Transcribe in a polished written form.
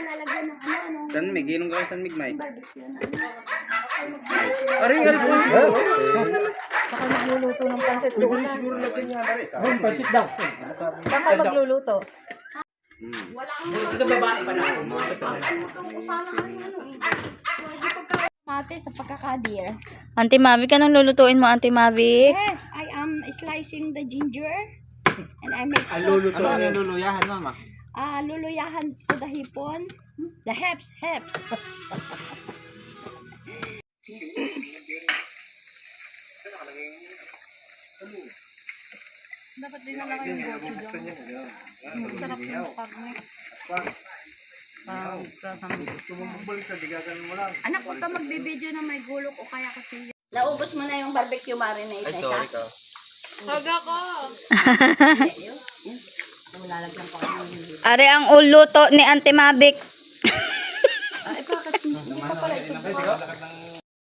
lalagyan ng ano. San Mig, ginong gawin San Mig, May. Barbecue na. Aring po. Saka magluluto ng pansit. Pwede siguro lagyan niya na rin. Pansit daw. Saka magluluto. Wala Ito babae pa na. mate sa pagkakadir. Auntie Mavi, kanong lulutuin mo, Auntie Mavi? Yes, I am slicing the ginger and I make Luluto. salt. Ano yung luluyahan, mama? Luluyahan ko the hipon. The heps. Dapat din na lang yung gochu doon. Sarap yung karne. Anak, huwag ka magbibideo na may gulok o kaya kasi. Naubos mo na yung barbecue marinade. Ay, sorry ka. Are ang uluto ni Auntie Mavic. Ay, bakit? Hindi pa pala ito.